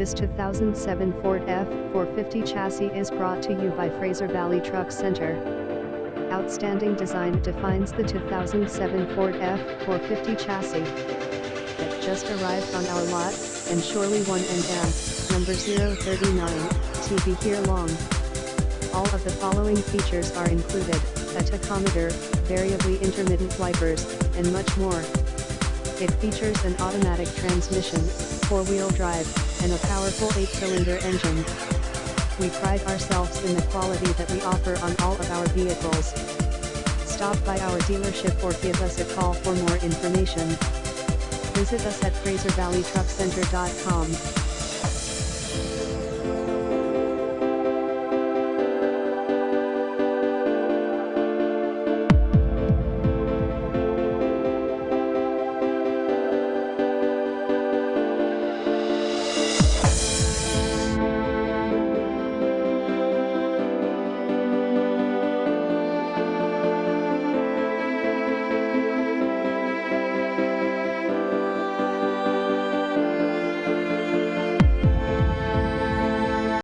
This 2007 Ford F-450 chassis is brought to you by Fraservalley Truck Center. Outstanding design defines the 2007 Ford F-450 chassis that just arrived on our lot, and surely one and number 039, TV here long. All of the following features are included: a tachometer, variably intermittent wipers, and much more. It features an automatic transmission, 4-wheel drive, and a powerful 8-cylinder engine. We pride ourselves in the quality that we offer on all of our vehicles. Stop by our dealership or give us a call for more information. Visit us at FraserValleyTruckCenter.com.